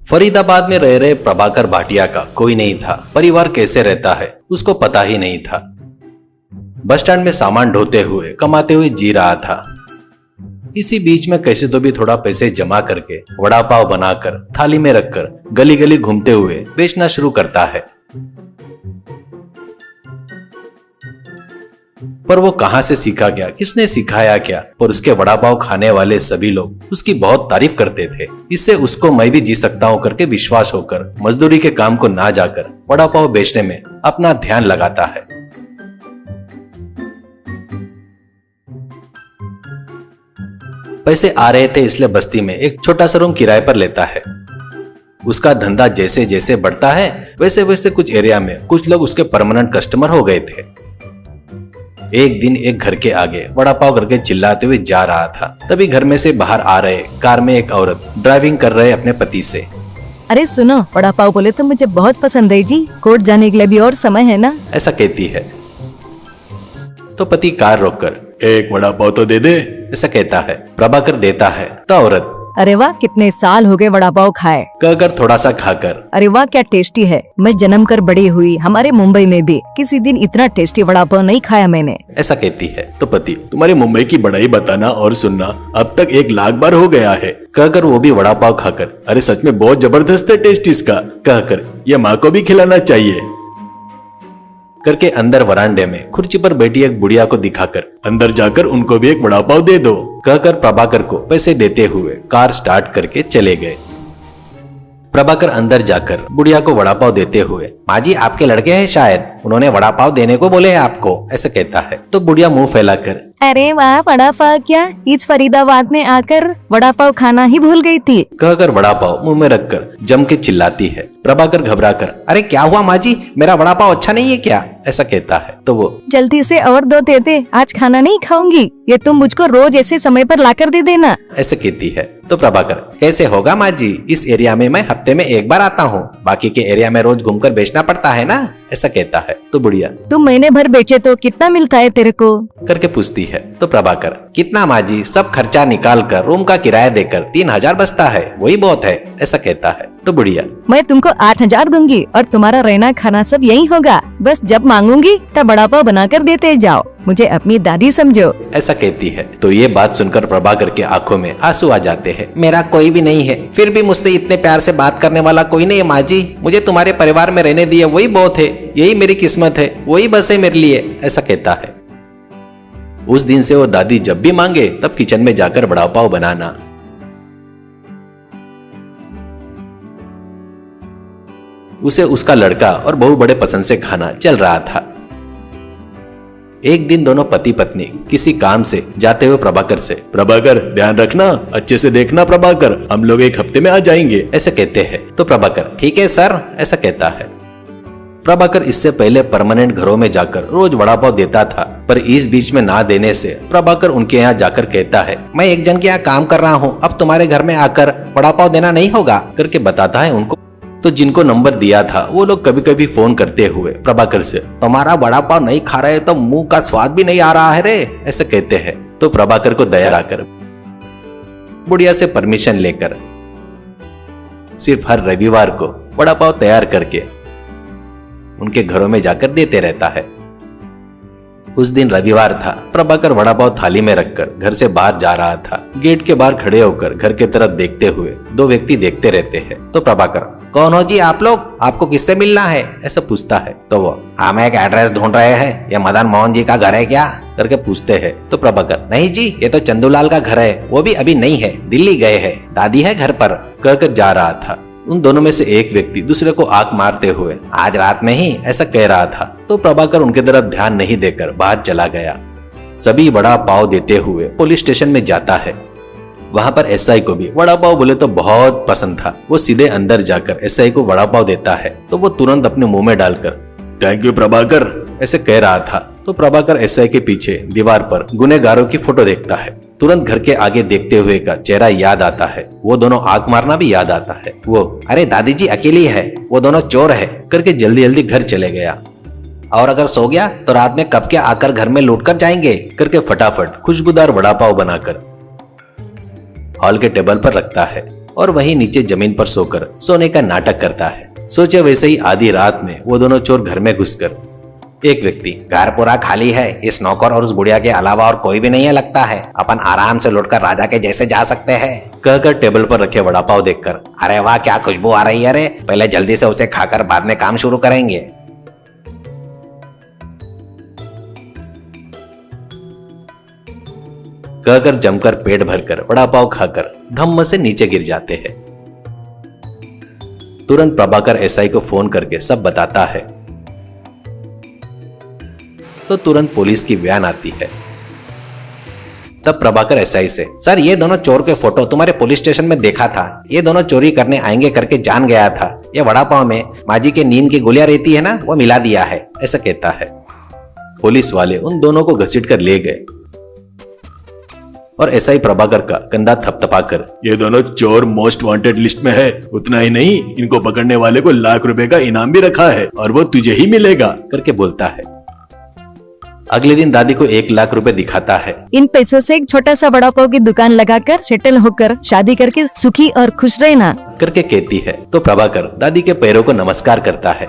फरीदाबाद में रह रहे प्रभाकर भाटिया का कोई नहीं था। परिवार कैसे रहता है उसको पता ही नहीं था। बस स्टैंड में सामान ढोते हुए कमाते हुए जी रहा था। इसी बीच में कैसे तो भी थोड़ा पैसे जमा करके वड़ा पाव बनाकर थाली में रखकर गली गली घूमते हुए बेचना शुरू करता है। पर वो कहां से सीखा क्या, किसने सिखाया क्या, पर उसके वड़ा पाव खाने वाले सभी लोग उसकी बहुत तारीफ करते थे। इससे उसको मैं भी जी सकता हूं करके विश्वास होकर मजदूरी के काम को ना जाकर वड़ा पाव बेचने में अपना ध्यान लगाता है। पैसे आ रहे थे इसलिए बस्ती में एक छोटा सा रूम किराए पर लेता है। उसका धंधा जैसे जैसे बढ़ता है वैसे वैसे कुछ एरिया में कुछ लोग उसके परमानेंट कस्टमर हो गए थे। एक दिन एक घर के आगे वड़ा पाव करके चिल्लाते हुए जा रहा था, तभी घर में से बाहर आ रहे कार में एक औरत ड्राइविंग कर रहे अपने पति से, अरे सुनो, वड़ा पाव बोले तो मुझे बहुत पसंद है जी, कोर्ट जाने के लिए भी और समय है ना, ऐसा कहती है। तो पति कार रोककर एक वड़ा पाव तो दे दे, ऐसा कहता है। प्रभाकर देता है तो औरत, अरे वाह कितने साल हो गए वड़ा पाव खाए, कहकर थोड़ा सा खाकर, अरे वाह क्या टेस्टी है, मैं जन्म कर बड़ी हुई हमारे मुंबई में भी किसी दिन इतना टेस्टी वड़ा पाव नहीं खाया मैंने, ऐसा कहती है। तो पति, तुम्हारे मुंबई की बड़ाई बताना और सुनना अब तक 1 लाख बार हो गया है, कहकर वो भी वड़ा पाव खाकर, अरे सच में बहुत जबरदस्त है टेस्ट इसका, कहकर ये माँ को भी खिलाना चाहिए करके अंदर वरांडे में कुर्सी पर बैठी एक बुढ़िया को दिखाकर, अंदर जाकर उनको भी एक वड़ा पाव दे दो, कहकर प्रभाकर को पैसे देते हुए कार स्टार्ट करके चले गए। प्रभाकर अंदर जाकर बुढ़िया को वड़ा पाव देते हुए, माँ जी आपके लड़के हैं शायद, उन्होंने वड़ा पाव देने को बोले हैं आपको, ऐसा कहता है। तो बुढ़िया मुंह फैलाकर, अरे वाह वड़ा पाव क्या, इस फरीदाबाद में आकर वड़ा पाव खाना ही भूल गई थी, कहकर वड़ा पाव मुंह में रखकर जम के चिल्लाती है। प्रभाकर घबराकर, अरे क्या हुआ माँ जी, मेरा वड़ा पाव अच्छा नहीं है क्या, ऐसा कहता है। तो वो, जल्दी से और 2 दे दे, आज खाना नहीं खाऊंगी, ये तुम मुझको रोज ऐसे समय पर लाकर दे देना, ऐसे कहती है। तो प्रभाकर, कैसे होगा माँ जी, इस एरिया में मैं हफ्ते में 1 बार आता हूँ, बाकी के एरिया में रोज घूमकर बेचना पड़ता है ना, ऐसा कहता है। तो बुढ़िया, तुम महीने भर बेचे तो कितना मिलता है तेरे को, करके पूछती है। तो प्रभाकर, कितना माँ जी, सब खर्चा निकाल कर रूम का किराया देकर 3000 बचता है, वही बहुत है, ऐसा कहता है। तो बुढ़िया, मैं तुमको 8000 दूंगी और तुम्हारा रहना खाना सब यही होगा, बस जब मांगूंगी तब वड़ा पाव बनाकर देते जाओ, मुझे अपनी दादी समझो, ऐसा कहती है। तो ये बात सुनकर प्रभाकर के आंखों में आंसू आ जाते हैं। मेरा कोई भी नहीं है, फिर भी मुझसे इतने प्यार से बात करने वाला कोई नहीं है माँ जी, मुझे तुम्हारे परिवार में रहने दिए वही बहुत है, यही मेरी किस्मत है, वही बस है मेरे लिए, ऐसा कहता है। उस दिन से वो दादी जब भी मांगे तब किचन में जाकर वड़ा पाव बनाना। उसे उसका लड़का और बहू बड़े पसंद से खाना चल रहा था। एक दिन दोनों पति पत्नी किसी काम से जाते हुए प्रभाकर से, प्रभाकर ध्यान रखना, अच्छे से देखना प्रभाकर, हम लोग 1 हफ्ते में आ जाएंगे, ऐसे कहते हैं। तो प्रभाकर, ठीक है सर, ऐसा कहता है। प्रभाकर इससे पहले परमानेंट घरों में जाकर रोज वड़ा पाव देता था, पर इस बीच में ना देने से प्रभाकर उनके यहाँ जाकर कहता है, मैं एक जन के यहाँ काम कर रहा हूँ, अब तुम्हारे घर में आकर वड़ा पाव देना नहीं होगा, करके बताता है उनको। तो जिनको नंबर दिया था वो लोग कभी कभी फोन करते हुए प्रभाकर से, तुम्हारा वड़ा पाव नहीं खा रहे तो मुंह का स्वाद भी नहीं आ रहा है रे, ऐसे कहते हैं। तो प्रभाकर को दया आकर बुढ़िया से परमिशन लेकर सिर्फ हर रविवार को वड़ा पाव तैयार करके उनके घरों में जाकर देते रहता है। उस दिन रविवार था। प्रभाकर वड़ा पाव थाली में रखकर घर से बाहर जा रहा था। गेट के बाहर खड़े होकर घर के तरफ देखते हुए 2 व्यक्ति देखते रहते हैं। तो प्रभाकर, कौन हो जी आप लोग, आपको किससे मिलना है, ऐसा पूछता है। तो वो, हम एक एड्रेस ढूंढ रहे हैं, ये मदन मोहन जी का घर है क्या, करके पूछते हैं। तो प्रभाकर, नहीं जी, ये तो चंदूलाल का घर है, वो भी अभी नहीं है, दिल्ली गए हैं, दादी है घर पर, कहकर जा रहा था। उन दोनों में से एक व्यक्ति दूसरे को आंख मारते हुए, आज रात में ही, ऐसा कह रहा था। तो प्रभाकर उनके तरफ ध्यान नहीं देकर बाहर चला गया। सभी वड़ा पाव देते हुए पुलिस स्टेशन में जाता है। वहां पर एसआई को भी वड़ा पाव बोले तो बहुत पसंद था। वो सीधे अंदर जाकर एसआई को वड़ा पाव देता है। तो वो तुरंत अपने मुंह में डालकर, थैंक यू प्रभाकर, ऐसे कह रहा था। तो प्रभाकर एसआई के पीछे दीवार पर गुनहगारों की फोटो देखता है। तुरंत घर के आगे देखते हुए का चेहरा याद आता है। वो दोनों आंख मारना भी याद आता है। वो, अरे दादी जी अकेली है, वो दोनों चोर है, करके जल्दी जल्दी घर चले गया। और अगर सो गया तो रात में कब के आकर घर में लूट कर जाएंगे, करके फटाफट खुशबूदार वड़ा पाव बनाकर हॉल के टेबल पर रखता है। और वहीं नीचे जमीन पर सोकर सोने का नाटक करता है। सोचे वैसे ही आधी रात में वो दोनों चोर घर में घुसकर एक व्यक्ति, घर पूरा खाली है, इस नौकर और उस बुढ़िया के अलावा और कोई भी नहीं है लगता है, अपन आराम से लौटकर राजा के जैसे जा सकते हैं, कहकर टेबल पर रखे वड़ा पाव देखकर, अरे वाह क्या खुशबू आ रही है रे, पहले जल्दी से उसे खाकर बाद में काम शुरू करेंगे। कहकर जमकर पेट भरकर वड़ा पाव खाकर धम्म से नीचे गिर जाते हैं। तुरंत प्रभाकर एसआई को फोन करके सब बताता है तो तुरंत पुलिस की वैन आती है। तब प्रभाकर एसआई से, सर ये दोनों चोर के फोटो तुम्हारे पुलिस स्टेशन में देखा था, ये दोनों चोरी करने आएंगे करके जान गया था, ये वड़ा पाव में माजी के नींद की गोलियां रहती है ना, वो मिला दिया है, ऐसा कहता है। पुलिस वाले उन दोनों को घसीट कर ले गए और एसआई प्रभाकर का कंधा थपथपाकर, ये दोनों चोर मोस्ट वांटेड लिस्ट में है, उतना ही नहीं इनको पकड़ने वाले को ₹1,00,000 का इनाम भी रखा है और वो तुझे ही मिलेगा करके बोलता है। अगले दिन दादी को ₹1,00,000 दिखाता है। इन पैसों से एक छोटा सा वड़ा पाव की दुकान लगाकर सेटल होकर शादी करके सुखी और खुश रहना करके कहती है। तो प्रभाकर दादी के पैरों को नमस्कार करता है